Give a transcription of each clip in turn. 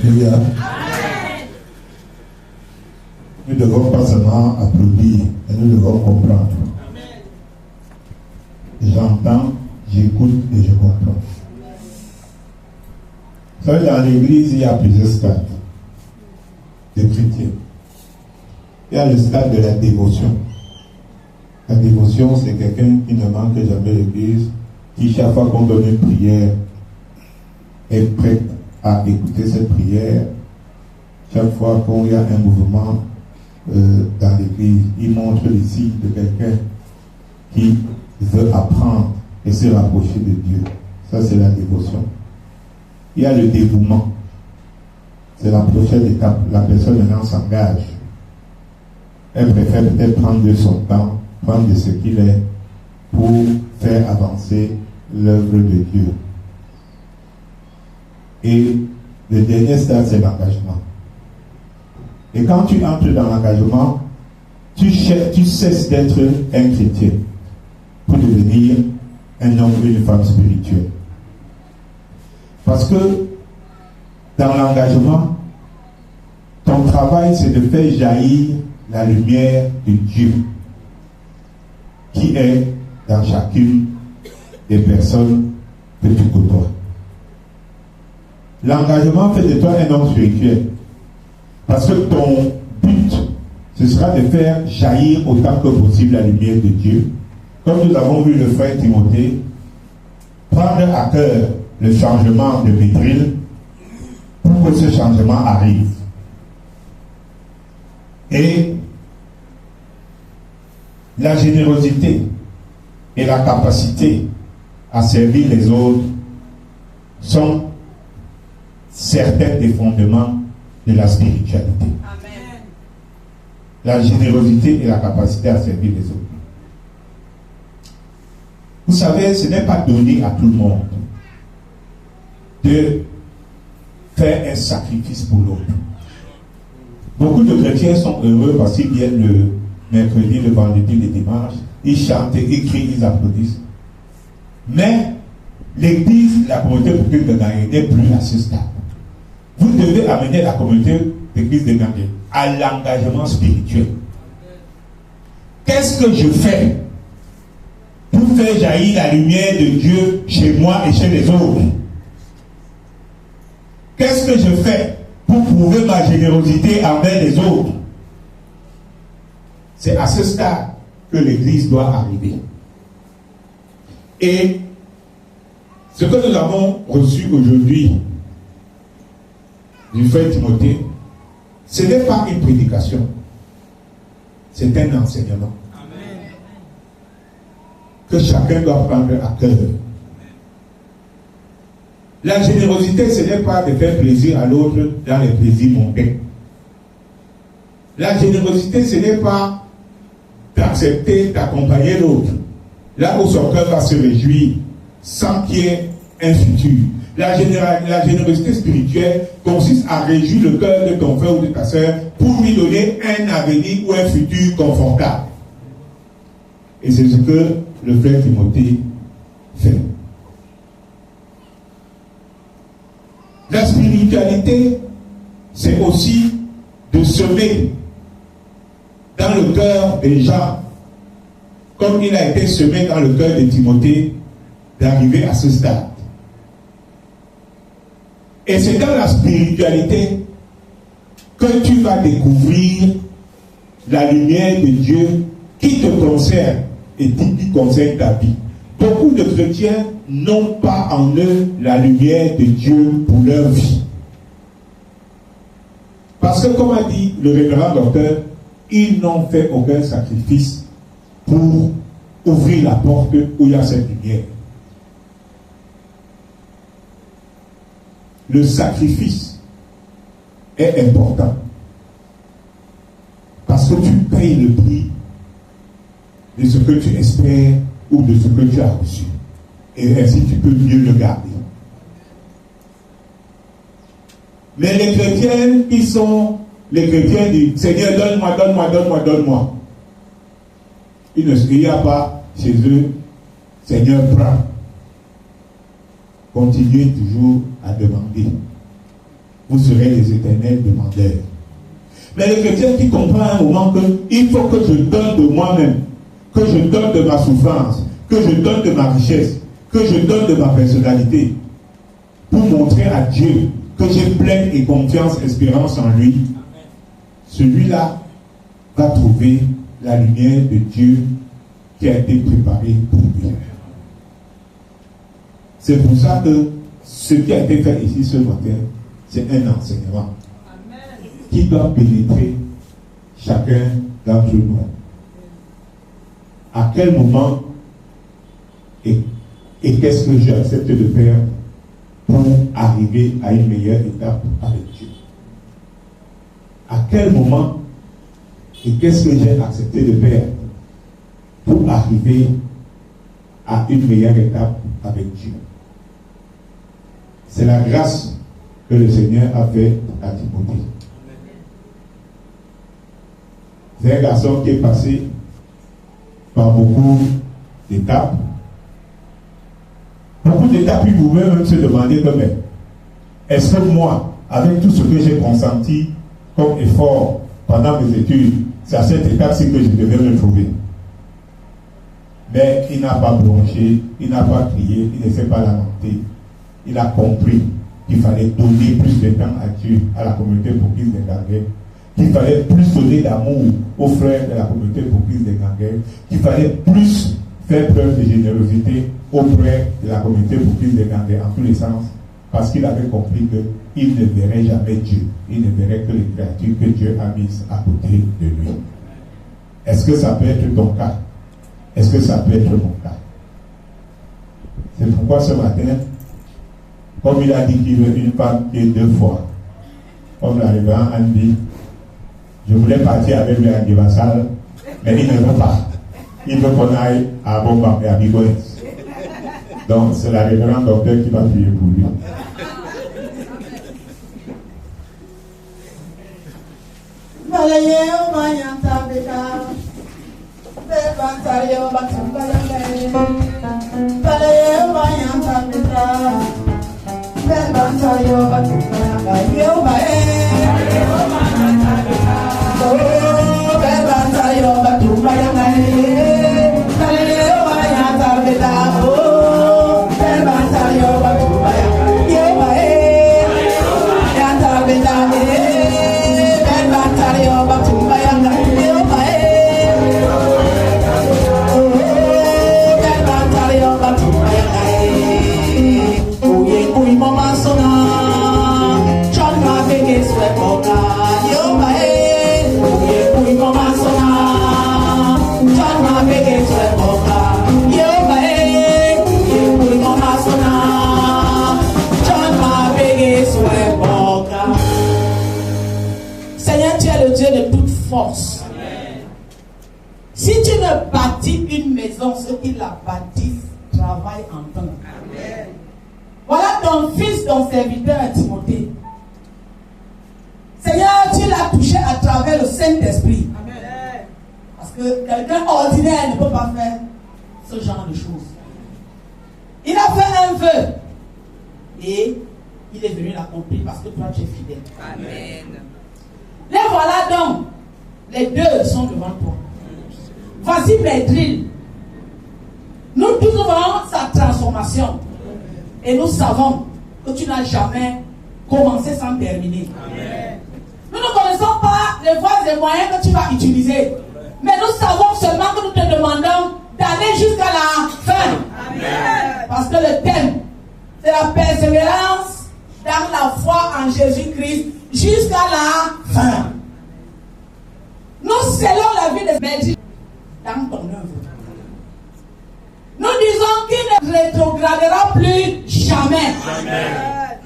Alléluia. Nous ne devons pas seulement applaudir, mais nous devons comprendre. J'entends, j'écoute et je comprends. Vous savez, dans l'église, il y a plusieurs stades de chrétiens. Il y a le stade de la dévotion. La dévotion, c'est quelqu'un qui ne manque jamais l'église, qui chaque fois qu'on donne une prière est prêt à écouter cette prière. Chaque fois qu'il y a un mouvement dans l'église, il montre les signes de quelqu'un qui veut apprendre et se rapprocher de Dieu. Ça, c'est la dévotion. Il y a le dévouement. C'est la prochaine étape. La personne maintenant s'engage. Elle préfère peut-être prendre de son temps, prendre de ce qu'il est pour faire avancer l'œuvre de Dieu. Et le dernier stade, c'est l'engagement. Et quand tu entres dans l'engagement, tu cesses d'être un chrétien pour devenir un homme ou une femme spirituelle. Parce que dans l'engagement, ton travail, c'est de faire jaillir la lumière de Dieu qui est dans chacune des personnes que tu côtoies. L'engagement fait de toi un homme spirituel. Parce que ton but, ce sera de faire jaillir autant que possible la lumière de Dieu. Comme nous avons vu le frère Timothée, prendre à cœur le changement de Médril pour que ce changement arrive. Et la générosité et la capacité à servir les autres sont certains des fondements de la spiritualité. Amen. La générosité et la capacité à servir les autres. Vous savez, ce n'est pas donné à tout le monde de faire un sacrifice pour l'autre. Beaucoup de chrétiens sont heureux parce qu'ils viennent le mercredi, le vendredi, le dimanche, ils chantent, ils crient, ils applaudissent. Mais l'église, la communauté de Gagné n'est plus à ce stade. Vous devez amener la communauté d'église de Gagné à l'engagement spirituel. Qu'est-ce que je fais pour faire jaillir la lumière de Dieu chez moi et chez les autres? Qu'est-ce que je fais pour prouver ma générosité envers les autres? C'est à ce stade que l'Église doit arriver. Et ce que nous avons reçu aujourd'hui du frère Timothée, ce n'est pas une prédication, c'est un enseignement. Amen. Que chacun doit prendre à cœur. La générosité, ce n'est pas de faire plaisir à l'autre dans les plaisirs mondains. La générosité, ce n'est pas d'accepter, d'accompagner l'autre là où son cœur va se réjouir sans qu'il y ait un futur. La générosité spirituelle consiste à réjouir le cœur de ton frère ou de ta soeur pour lui donner un avenir ou un futur confortable. Et c'est ce que le frère Timothée fait. La spiritualité, c'est aussi de semer dans le cœur des gens, comme il a été semé dans le cœur de Timothée, d'arriver à ce stade. Et c'est dans la spiritualité que tu vas découvrir la lumière de Dieu qui te concerne et qui concerne ta vie. Beaucoup de chrétiens n'ont pas en eux la lumière de Dieu pour leur vie. Parce que, comme a dit le révérend docteur, ils n'ont fait aucun sacrifice pour ouvrir la porte où il y a cette lumière. Le sacrifice est important parce que tu payes le prix de ce que tu espères ou de ce que tu as reçu. Et ainsi tu peux mieux le garder. Mais les chrétiens qui sont les chrétiens du Seigneur, donne-moi, donne-moi, donne-moi, donne-moi. Il n'y a pas chez eux, Seigneur, prends. Continuez toujours à demander. vous serez les éternels demandeurs. Mais le chrétien qui comprend à un moment qu'il faut que je donne de moi-même, que je donne de ma souffrance, que je donne de ma richesse, que je donne de ma personnalité, pour montrer à Dieu que j'ai pleine et confiance, espérance en lui, celui-là va trouver la lumière de Dieu qui a été préparée pour lui. C'est pour ça que ce qui a été fait ici ce matin, c'est un enseignement qui doit pénétrer chacun d'entre nous. À quel moment et qu'est-ce que j'accepte de faire pour arriver à une meilleure étape avec Dieu? À quel moment et qu'est-ce que j'ai accepté de faire pour arriver à une meilleure étape avec Dieu? C'est la grâce que le Seigneur a fait à Timothée. C'est un garçon qui est passé par beaucoup d'étapes. Beaucoup d'étapes, il pouvait même se demander mais est-ce que moi, avec tout ce que j'ai consenti comme effort pendant mes études, c'est à cette étape-ci que je devais me trouver. Mais il n'a pas bronché, il n'a pas crié, il ne s'est pas lamenté. Il a compris qu'il fallait donner plus de temps à Dieu, à la communauté pour qu'ils dégaguent, qu'il fallait plus donner d'amour aux frères de la communauté pour qu'ils dégaguent, qu'il fallait plus faire preuve de générosité aux frères de la communauté pour qu'ils dégaguent en tous les sens, parce qu'il avait compris qu'il ne verrait jamais Dieu, il ne verrait que les créatures que Dieu a mises à côté de lui. Est-ce que ça peut être ton cas? Est-ce que ça peut être mon cas? C'est pourquoi ce matin, comme il a dit qu'il veut une femme qui est 2 fois, comme la révérende Anne dit, je voulais partir avec lui à Guévassal, mais il ne veut pas. Il veut qu'on aille à Bomba et à Bigoès. Donc c'est la révérende docteur qui va prier pour lui. Seigneur, tu es le Dieu de toute force. Si tu veux bâtir une maison, ceux qui la bâtissent travaillent en temps. Voilà ton fils, ton serviteur Timothée. Seigneur, tu l'as touché à travers le Saint-Esprit. Parce que quelqu'un ordinaire ne peut pas faire ce genre de choses. Il a fait un vœu. Et il est venu l'accomplir parce que toi tu es fidèle. Amen. Les voilà donc. Les 2 sont devant toi. Voici Bédril. Nous tous voyons sa transformation. Et nous savons que tu n'as jamais commencé sans terminer. Amen. Nous ne connaissons pas les voies et moyens que tu vas utiliser. Mais nous savons seulement que nous te demandons d'aller jusqu'à la fin. Amen. Parce que le thème, c'est la persévérance dans la foi en Jésus-Christ jusqu'à la fin. Nous scellons la vie de Bédril dans ton œuvre. Nous disons qu'il ne rétrogradera plus jamais. Amen.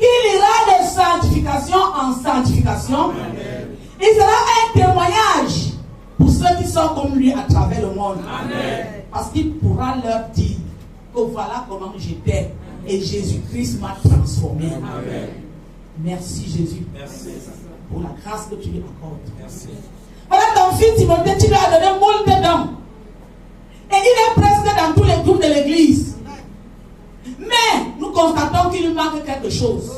Il ira de sanctification en sanctification. Amen. Il sera un témoignage pour ceux qui sont comme lui à travers le monde. Amen. Parce qu'il pourra leur dire que voilà comment j'étais et Jésus-Christ m'a transformé. Amen. Merci Jésus. Merci. Pour la grâce que tu lui accordes. Merci. Voilà ton fils Timothée, tu lui as donné moult dedans. Et il est presque dans tous les groupes de l'église. Mais nous constatons qu'il lui manque quelque chose.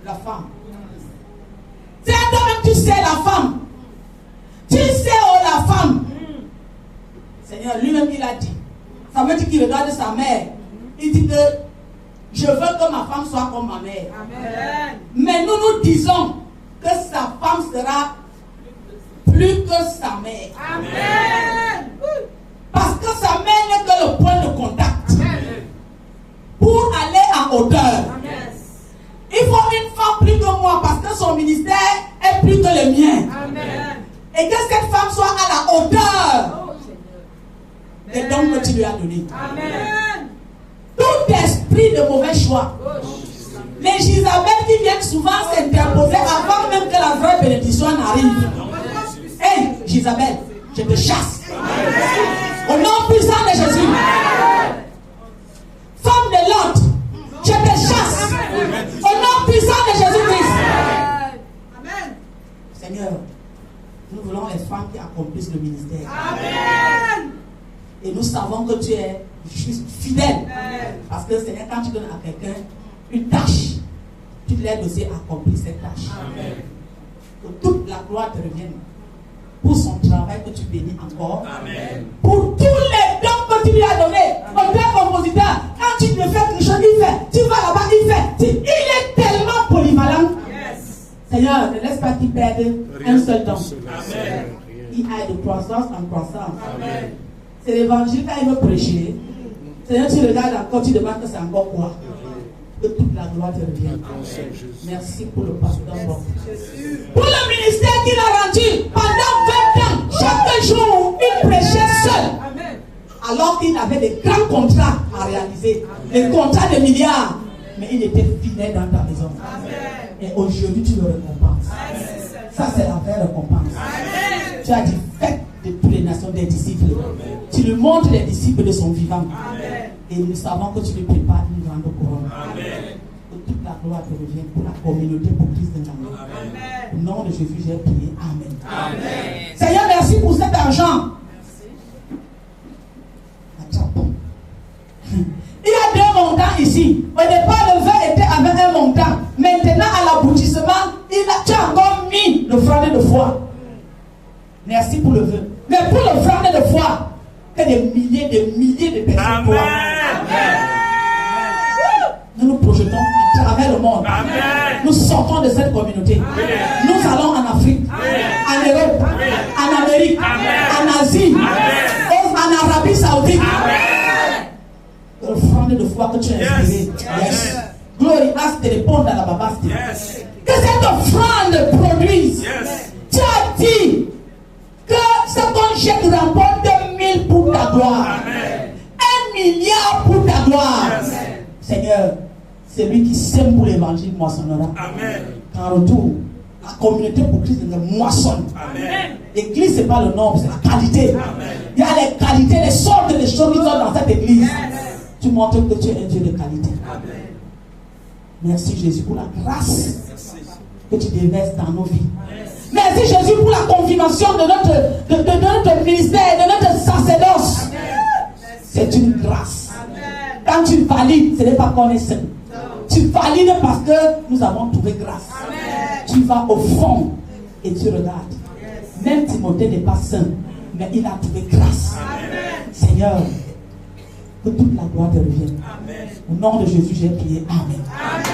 la femme. C'est toi-même, tu sais la femme. Tu sais la femme. Seigneur, lui-même, il a dit. Ça veut dire qu'il regarde sa mère. Il dit que je veux que ma femme soit comme ma mère. Amen. Mais nous disons que sa femme sera plus que sa mère. Amen. Parce que sa mère n'est que le point de contact. Amen. Pour aller en hauteur. Amen. Il faut une femme plus que moi parce que son ministère est plus que le mien. Amen. Et que cette femme soit à la hauteur des dons que tu lui as donnés. Amen. Tout esprit de mauvais choix, les Jizabel qui viennent souvent s'interposer avant même que la vraie bénédiction n'arrive. Hé, Jizabel, je te chasse. Au nom puissant de Jésus. Femme de Lot, je te chasse. Au nom puissant de Jésus-Christ. Amen. Seigneur, nous voulons les femmes qui accomplissent le ministère. Amen. Et nous savons que tu es juste fidèle. Amen. Parce que Seigneur, quand tu donnes à quelqu'un une tâche, tu l'aides aussi à accomplir cette tâche. Amen. Que toute la gloire te revienne. Pour son travail que tu bénis encore. Amen. Pour tous les dons que tu lui as donnés. Auteur, compositeur, quand tu ne fais quelque chose, il fait. Tu vas là-bas, il fait. Il est tellement polyvalent. Yes. Seigneur, ne laisse pas qu'il perde un seul don. Amen. Il aille de croissance en croissance. Amen. C'est l'évangile quand il veut prêcher. Seigneur, tu regardes encore, tu demandes que c'est encore quoi? Que toute la gloire te revienne. Merci pour le pasteur. Pour le ministère qu'il a rendu pendant 20 ans, chaque jour, il prêchait seul. Amen. Alors qu'il avait des grands contrats à réaliser, des contrats de milliards. Mais il était fidèle dans ta maison. Amen. Et aujourd'hui, tu le récompenses. Amen. Ça, c'est la vraie récompense. Amen. Tu as dit, faites de toutes les nations des disciples. Amen. Tu lui montres les disciples de son vivant. Amen. Et nous savons que tu lui prépares une grande couronne. Amen. Que toute la gloire te revienne pour la communauté, pour Christ de Amen. Au nom de Jésus, j'ai prié. Amen. Amen. Seigneur, merci pour cet argent. Merci. Il y a deux montants ici. Au départ, le vin était avec un montant. Maintenant, à l'aboutissement, tu as encore mis l'offrande de foi. Merci pour le vin. Mais pour l'offrande de foi, que des milliers de personnes croient. Nous nous projetons à travers le monde. Amen. Nous sortons de cette communauté. Amen. Nous allons en Afrique, en Europe, en Amérique, en Asie, en Arabie Saoudite. L'offrande de foi que tu as inspirée. Yes. Glory as te répondre à la babaste. Yes. Que cette offrande produise. Yes. Tu as dit que ce qu'on jette remporte 2000 pour ta gloire. Amen. 1 milliard pour ta gloire. Yes. Seigneur, celui qui sème pour l'évangile moissonnera. Amen. En retour, la communauté pour Christ moissonne. Amen. L'église, ce n'est pas le nombre, c'est la qualité. Amen. Il y a les qualités, les sortes de choses qui sont dans cette église. Yes. Tu montres que tu es un Dieu de qualité. Amen. Merci Jésus pour la grâce que tu déverses dans nos vies. Merci Jésus pour la confirmation de notre ministère, de notre sacerdoce. C'est une grâce. Amen. Quand tu valides, ce n'est pas qu'on est saint. Tu valides parce que nous avons trouvé grâce. Amen. Tu vas au fond et tu regardes. Yes. Même Timothée n'est pas saint, mais il a trouvé grâce. Amen. Seigneur, que toute la gloire te revienne. Amen. Au nom de Jésus, j'ai prié. Amen. Amen.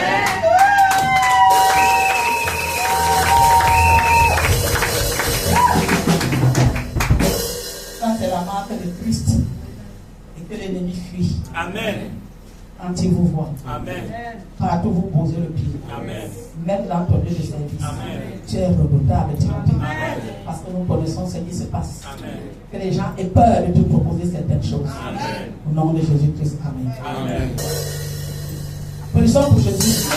Ça, c'est la marque de Christ. Et que l'ennemi fuit. Amen. Quand il vous voit. Amen. Partout vous posez le pied. Amen. Même dans ton lieu de service. Amen. Tu es redoutable, Timothée. Parce que nous connaissons ce qui se passe. Amen. Que les gens aient peur de te proposer certaines choses. Amen. Au nom de Jésus-Christ. Amen. Amen. Applaudissons pour Jésus.